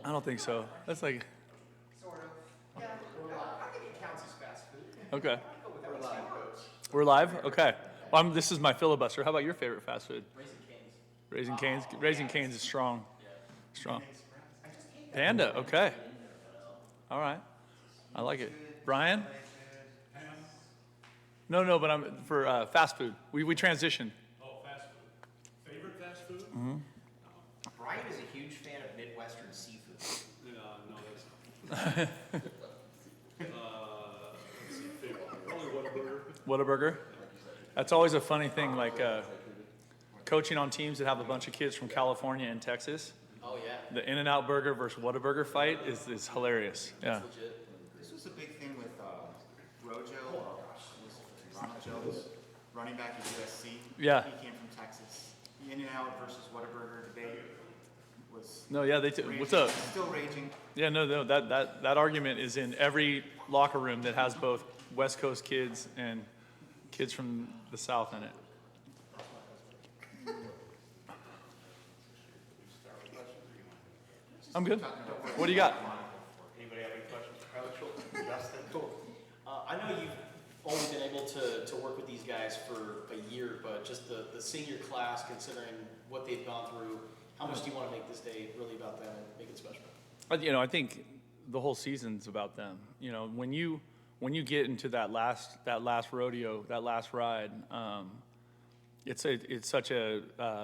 I don't think so. That's like, Sort of. Yeah. No, I think it counts as fast food. okay. I'll go with that one. We're live? Okay. Well, this is my filibuster. How about your favorite fast food? Raising Cane's. Raising Cane's? Raising Cane's is strong. Strong. I just hate that. Panda, okay. All right. I like it. Brian? No, but I'm for fast food. We transitioned. Oh, fast food. Favorite fast food? Brian is a huge fan of Midwestern seafood. No, that's not. Let's see, favorite. Probably Whataburger. Whataburger? That's always a funny thing, like coaching on teams that have a bunch of kids from California and Texas. Oh, yeah. The In-N-Out Burger versus Whataburger fight is hilarious. Yeah. Legit. This was a big thing with Rojo, Ronald Jones, running back at USC. Yeah. He came from Texas. The In-N-Out versus Whataburger debate was No, yeah, raging, what's up? still raging. Yeah, no, that argument is in every locker room that has both West Coast kids and kids from the South in it. I'm good. What do you got? Anybody have any questions? Justin? Cool. I know you've only been able to work with these guys for a year, but just the senior class, considering what they've gone through, how much do you want to make this day really about them and make it special? I think the whole season's about them. When you get into that last rodeo, that last ride, it's such a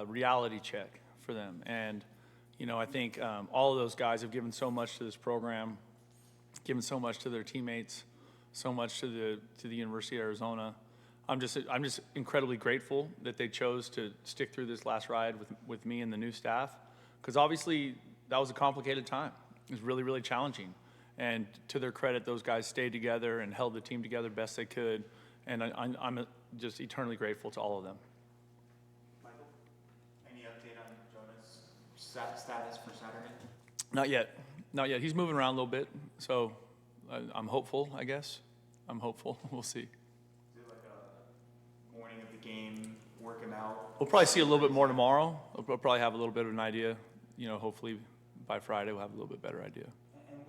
reality check for them. And I think all of those guys have given so much to this program, given so much to their teammates, so much to the University of Arizona. I'm just incredibly grateful that they chose to stick through this last ride with me and the new staff, because obviously that was a complicated time. It was really, really challenging. And to their credit, those guys stayed together and held the team together best they could. And I'm just eternally grateful to all of them. Michael, any update on Jonah's status for Saturday? Not yet. He's moving around a little bit, so I'm hopeful, I guess. I'm hopeful. We'll see. Is it like a morning of the game, work him out? We'll probably see a little bit more tomorrow. We'll probably have a little bit of an idea. Hopefully by Friday we'll have a little bit better idea. And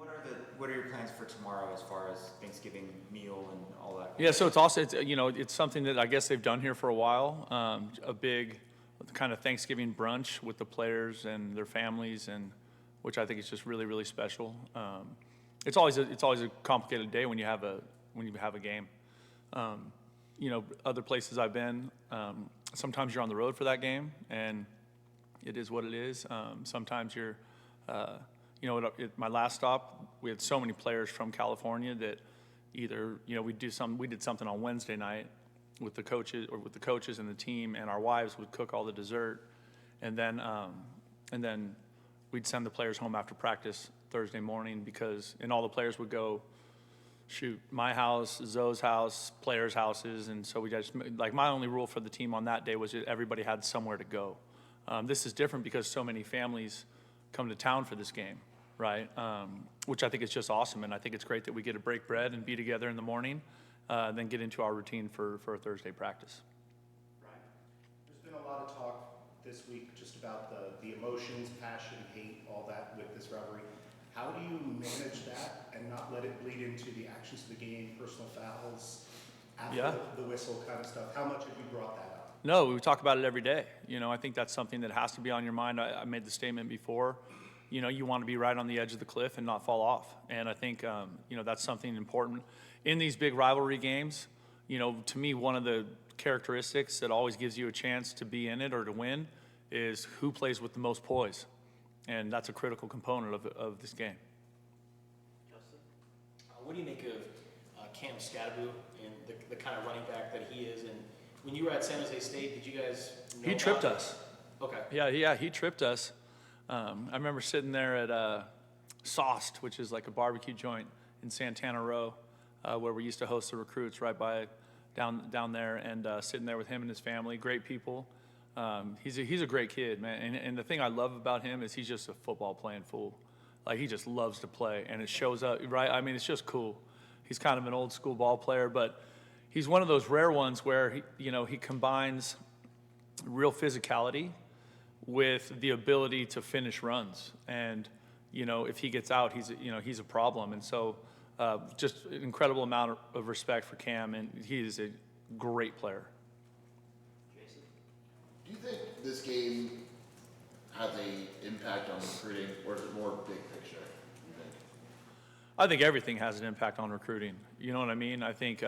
what are your plans for tomorrow as far as Thanksgiving meal and all that? Yeah, so it's something that I guess they've done here for a while. A big kind of Thanksgiving brunch with the players and their families, and which I think is just really, really special. It's always a complicated day when you have a game. Other places I've been, sometimes you're on the road for that game, and it is what it is. Sometimes you're, at my last stop, we had so many players from California that either, we did something on Wednesday night with the coaches and the team, and our wives would cook all the dessert, and then we'd send the players home after practice Thursday morning, and all the players would go shoot my house, Zoe's house, players' houses, and so we just, like, my only rule for the team on that day was that everybody had somewhere to go. This is different because so many families come to town for this game, right? Which I think is just awesome, and I think it's great that we get to break bread and be together in the morning, then get into our routine for a Thursday practice. Right. There's been a lot of talk this week just about the emotions, passion, hate, all that with this rivalry. How do you manage that and not let it bleed into the actions of the game, personal fouls, after the whistle kind of stuff? How much have you brought that up? No, we talk about it every day. I think that's something that has to be on your mind. I made the statement before. You want to be right on the edge of the cliff and not fall off. And I think, that's something important. In these big rivalry games, to me, one of the characteristics that always gives you a chance to be in it or to win is who plays with the most poise. And that's a critical component of this game. Justin? What do you make of Cam Scadaboo and the kind of running back that he is? And when you were at San Jose State, did you guys know He tripped about us. Okay. Yeah, he tripped us. I remember sitting there at Sauced, which is like a barbecue joint in Santana Row, where we used to host the recruits right by down there, and sitting there with him and his family. Great people. He's a great kid, man. And the thing I love about him is he's just a football playing fool. Like, he just loves to play, and it shows up, right? I mean, it's just cool. He's kind of an old school ball player, but he's one of those rare ones where he combines real physicality with the ability to finish runs. And if he gets out, he's a problem. And so just an incredible amount of respect for Cam, and he is a great player. Do you think this game has a impact on recruiting, or is it more big picture, you think? I think everything has an impact on recruiting. You know what I mean? I think,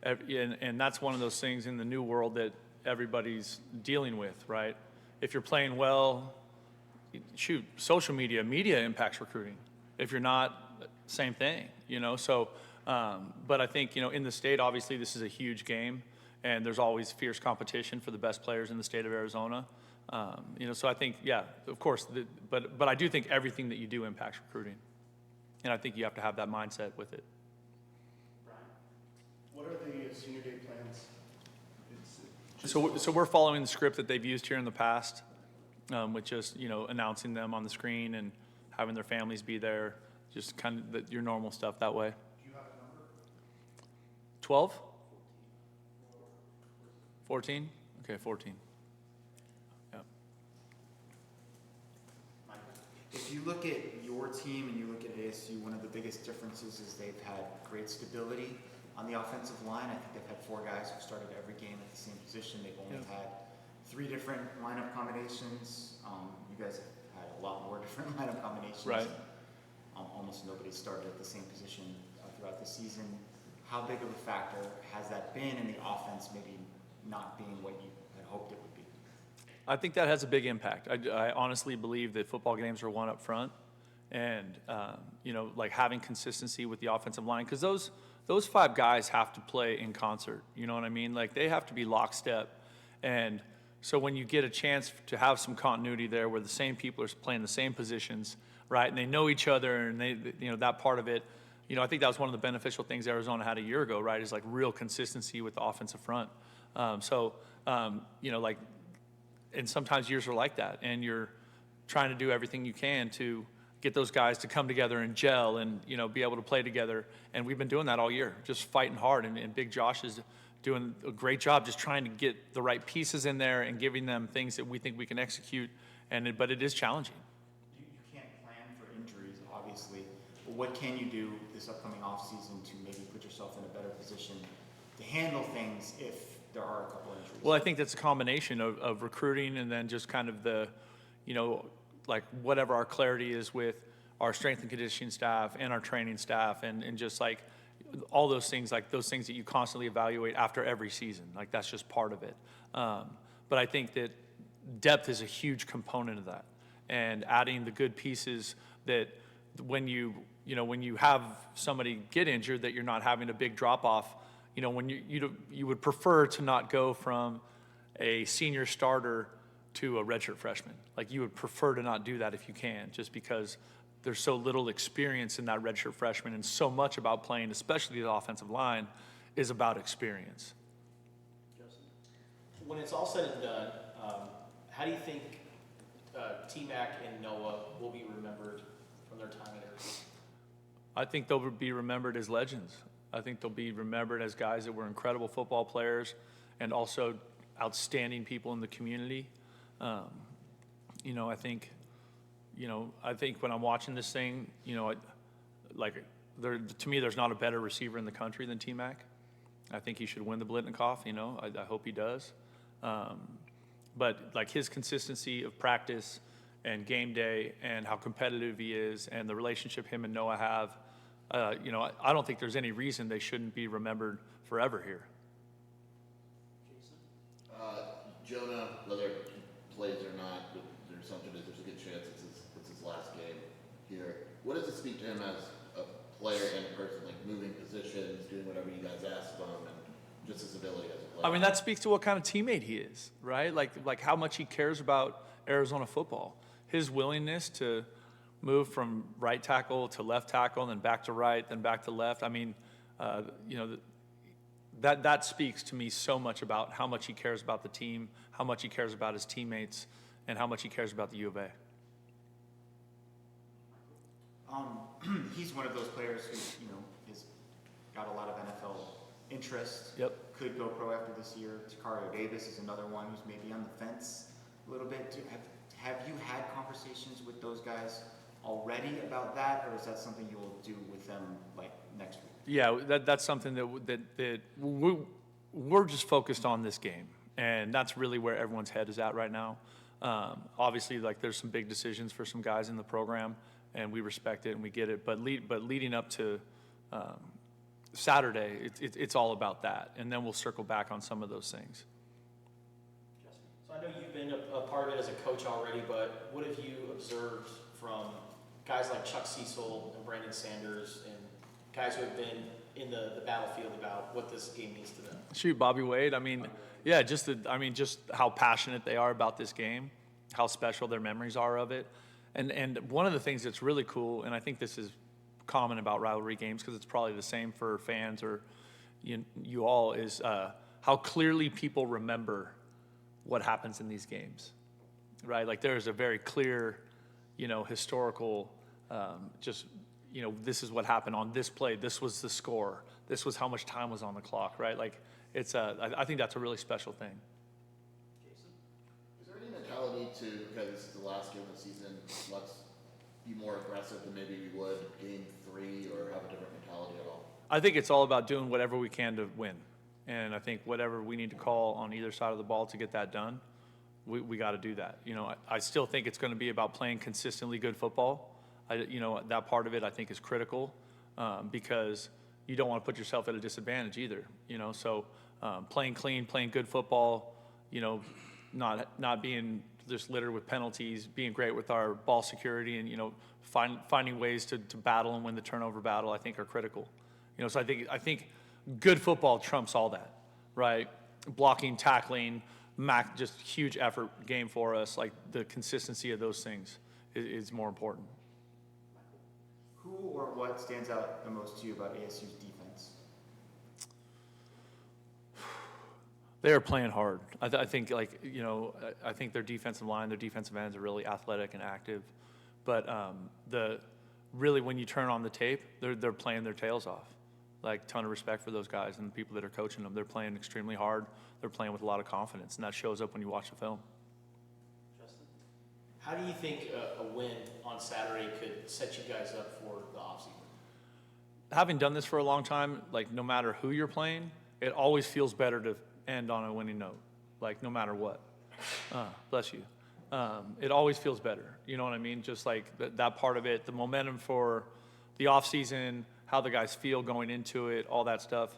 and that's one of those things in the new world that everybody's dealing with, right? If you're playing well, shoot, social media impacts recruiting. If you're not, same thing, So, but I think, in the state, obviously this is a huge game, and there's always fierce competition for the best players in the state of Arizona. So I think, yeah, of course, but I do think everything that you do impacts recruiting. And I think you have to have that mindset with it. What are the senior day plans? So we're following the script that they've used here in the past, with just, announcing them on the screen and having their families be there, just kind of your normal stuff that way. Do you have a number? 12? 14? Okay, 14. Yeah. If you look at your team and you look at ASU, one of the biggest differences is they've had great stability on the offensive line. I think they've had 4 guys who've started every game at the same position. They've only had 3 different lineup combinations. You guys have had a lot more different lineup combinations. Right. Almost nobody started at the same position throughout the season. How big of a factor has that been in the offense maybe not being what you had hoped it would be? I think that has a big impact. I honestly believe that football games are won up front, and like having consistency with the offensive line, because those 5 guys have to play in concert. You know what I mean? Like they have to be lockstep, and so when you get a chance to have some continuity there, where the same people are playing the same positions, right, and they know each other, and they that part of it. I think that was one of the beneficial things Arizona had a year ago, right? Is like real consistency with the offensive front. Like. And sometimes years are like that, and you're trying to do everything you can to get those guys to come together and gel and, be able to play together. And we've been doing that all year, just fighting hard. And Big Josh is doing a great job just trying to get the right pieces in there and giving them things that we think we can execute. But it is challenging. You can't plan for injuries, obviously. But what can you do this upcoming offseason to maybe put yourself in a better position to handle things if there are a couple injuries? Well, I think that's a combination of recruiting and then just kind of the, like whatever our clarity is with our strength and conditioning staff and our training staff and just like all those things that you constantly evaluate after every season. Like that's just part of it. But I think that depth is a huge component of that, and adding the good pieces that when you have somebody get injured, that you're not having a big drop off. When you would prefer to not go from a senior starter to a redshirt freshman. Like you would prefer to not do that if you can, just because there's so little experience in that redshirt freshman, and so much about playing, especially the offensive line, is about experience. When it's all said and done, how do you think T-Mac and Noah will be remembered from their time at Arizona? I think they'll be remembered as legends. I think they'll be remembered as guys that were incredible football players and also outstanding people in the community. I think when I'm watching this thing, to me, there's not a better receiver in the country than T-Mac. I think he should win the Blitnikoff. I hope he does. But like his consistency of practice and game day and how competitive he is and the relationship him and Noah have, I don't think there's any reason they shouldn't be remembered forever here. Jonah, whether he plays or not, but there's a good chance it's his last game here. What does it speak to him as a player and a person, like moving positions, doing whatever you guys ask of him, and just his ability as a player? I mean, that speaks to what kind of teammate he is, right? Like how much he cares about Arizona football. His willingness to move from right tackle to left tackle, then back to right, then back to left. I mean, that speaks to me so much about how much he cares about the team, how much he cares about his teammates, and how much he cares about the U of A. He's one of those players who, has got a lot of NFL interest. Yep. Could go pro after this year. Tacario Davis is another one who's maybe on the fence a little bit. Have you had conversations with those guys already about that, or is that something you will do with them like next week? Yeah, that's something that we're just focused on this game, and that's really where everyone's head is at right now. Obviously, like there's some big decisions for some guys in the program, and we respect it and we get it. But leading up to Saturday, it's all about that, and then we'll circle back on some of those things. So I know you've been a part of it as a coach already, but what have you observed from guys like Chuck Cecil and Brandon Sanders and guys who have been in the battlefield about what this game means to them? Shoot, Bobby Wade. I mean, yeah, just how passionate they are about this game, how special their memories are of it, and one of the things that's really cool, and I think this is common about rivalry games because it's probably the same for fans or you all, is how clearly people remember what happens in these games, right? Like there's a very clear, historical, this is what happened on this play. This was the score. This was how much time was on the clock, right? Like I think that's a really special thing. Jason? Is there any mentality to, okay, this is the last game of the season, let's be more aggressive than maybe we would game 3, or have a different mentality at all? I think it's all about doing whatever we can to win. And I think whatever we need to call on either side of the ball to get that done, we got to do that. I still think it's going to be about playing consistently good football. That part of it I think is critical because you don't want to put yourself at a disadvantage either. So playing clean, playing good football, not being just littered with penalties, being great with our ball security, and finding ways to battle and win the turnover battle, I think are critical. So I think good football trumps all that, right? Blocking, tackling, just huge effort game for us. Like the consistency of those things is more important. Who or what stands out the most to you about ASU's defense? They are playing hard. I think I think their defensive line, their defensive ends are really athletic and active. But really when you turn on the tape, they're playing their tails off. Like ton of respect for those guys and the people that are coaching them. They're playing extremely hard. They're playing with a lot of confidence, and that shows up when you watch the film. Justin? How do you think a win on Saturday could set you guys up for the offseason? Having done this for a long time, like no matter who you're playing, it always feels better to end on a winning note, like no matter what. Bless you. It always feels better. You know what I mean? Just like that part of it, the momentum for the offseason, how the guys feel going into it, all that stuff.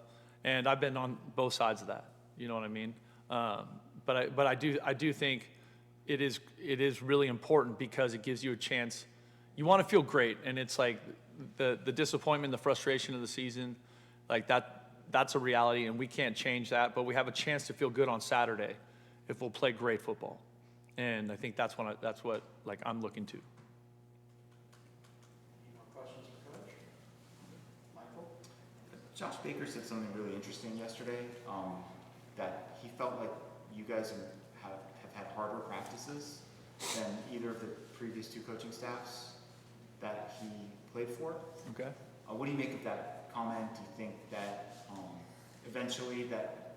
And I've been on both sides of that. You know what I mean? But I do think it is really important because it gives you a chance. You want to feel great, and it's like the disappointment, the frustration of the season, like that's a reality, and we can't change that. But we have a chance to feel good on Saturday if we'll play great football, and I think that's what like I'm looking to. Any more questions for Coach? Michael? Josh Baker said something really interesting yesterday, that he felt like you guys have had harder practices than either of the previous 2 coaching staffs that he played for. Okay. What do you make of that comment? Do you think that eventually that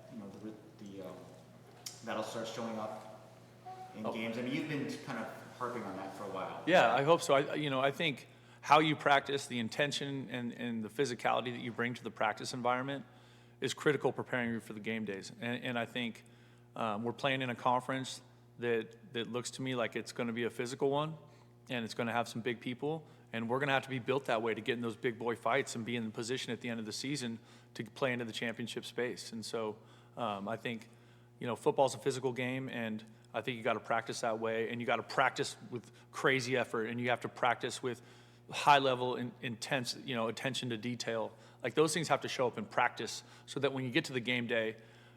that'll start showing up in games? I mean, you've been kind of harping on that for a while. Yeah, I hope so. I think how you practice, the intention and the physicality that you bring to the practice environment is critical preparing you for the game days. And I think we're playing in a conference that looks to me like it's going to be a physical one, and it's going to have some big people, and we're going to have to be built that way to get in those big boy fights and be in the position at the end of the season to play into the championship space. And so I think, football's a physical game, and I think you got to practice that way, and you got to practice with crazy effort, and you have to practice with high level, intense, attention to detail. Like those things have to show up in practice so that when you get to the game day,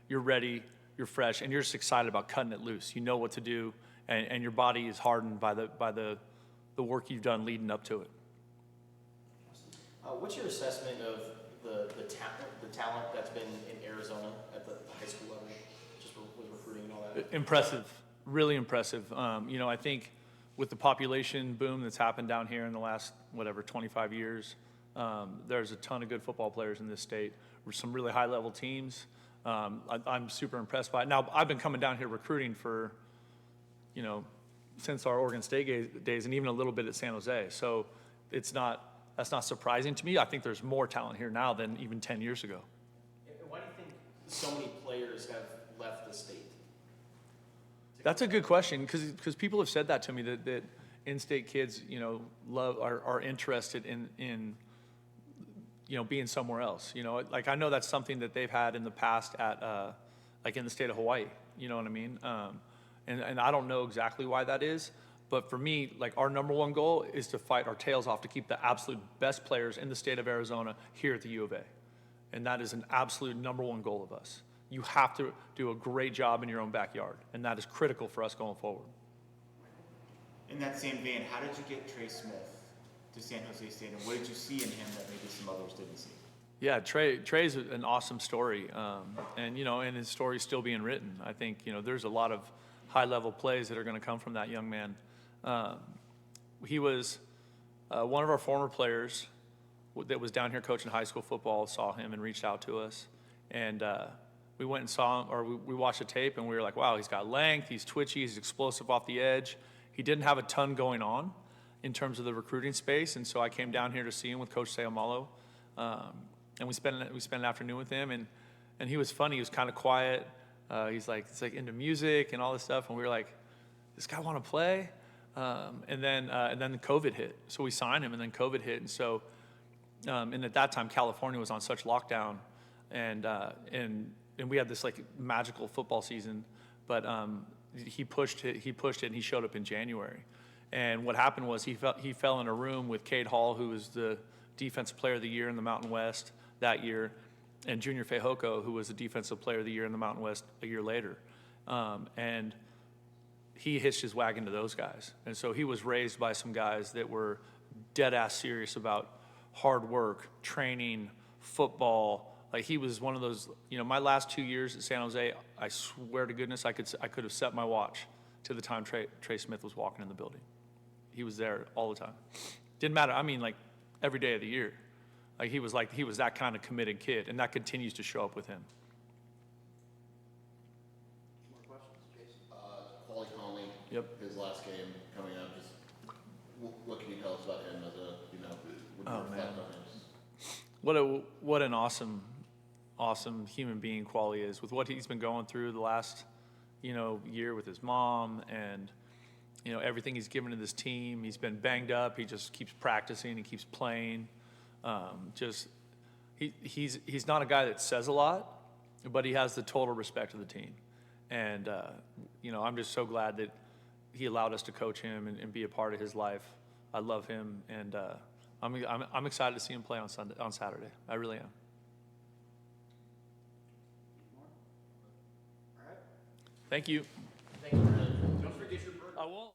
you're ready, you're fresh, and you're just excited about cutting it loose. You know what to do, and your body is hardened by the work you've done leading up to it. What's your assessment of the talent that's been in Arizona at the high school level, just with recruiting and all that? Impressive, really impressive. I think with the population boom that's happened down here in the last 25 years, there's a ton of good football players in this state. Some really high-level teams. I'm super impressed by it. Now, I've been coming down here recruiting for, since our Oregon State days, and even a little bit at San Jose. So that's not surprising to me. I think there's more talent here now than even 10 years ago. And why do you think so many players have left the state? That's a good question, because people have said that to me, that in-state kids, are interested in being somewhere else. Like I know that's something that they've had in the past at like in the state of Hawaii. You know what I mean? And I don't know exactly why that is, but for me, like our number one goal is to fight our tails off to keep the absolute best players in the state of Arizona here at the U of A. And that is an absolute number one goal of us. You have to do a great job in your own backyard, and that is critical for us going forward. In that same vein, how did you get Trey Smith to San Jose State, and what did you see in him that maybe some others didn't see? Yeah, Trey's an awesome story, and his story's still being written. I think there's a lot of high-level plays that are going to come from that young man. He was one of our former players that was down here coaching high school football, saw him and reached out to us, and we went and saw him, or we watched the tape, and we were like, wow, he's got length, he's twitchy, he's explosive off the edge. He didn't have a ton going on in terms of the recruiting space, and so I came down here to see him with Coach Sayamalo, and we spent an afternoon with him, and he was funny. He was kind of quiet. He's like into music and all this stuff, and we were like, this guy want to play? And then COVID hit, so we signed him, and then COVID hit, and so and at that time California was on such lockdown, and we had this like magical football season, but he pushed it, and he showed up in January. And what happened was he fell in a room with Cade Hall, who was the Defensive Player of the Year in the Mountain West that year, and Junior Fehoko, who was the Defensive Player of the Year in the Mountain West a year later. And he hitched his wagon to those guys. And so he was raised by some guys that were dead-ass serious about hard work, training, football. Like he was one of those, my last 2 years at San Jose, I swear to goodness, I could have set my watch to the time Trey Smith was walking in the building. He was there all the time. Didn't matter. I mean, like every day of the year. He was that kind of committed kid, and that continues to show up with him. More questions, Jason? Paulie Conley. Yep. His last game coming up. Just what can you tell us about him as a when you reflect on him? What an awesome human being Quali is, with what he's been going through the last year with his mom, and everything he's given to this team. He's been banged up. He just keeps practicing. He keeps playing. He's not a guy that says a lot, but he has the total respect of the team. And I'm just so glad that he allowed us to coach him and be a part of his life. I love him, and I'm excited to see him play on Saturday. I really am. All right. Thank you. Thank you, Brennan. Don't forget your birthday. I won't.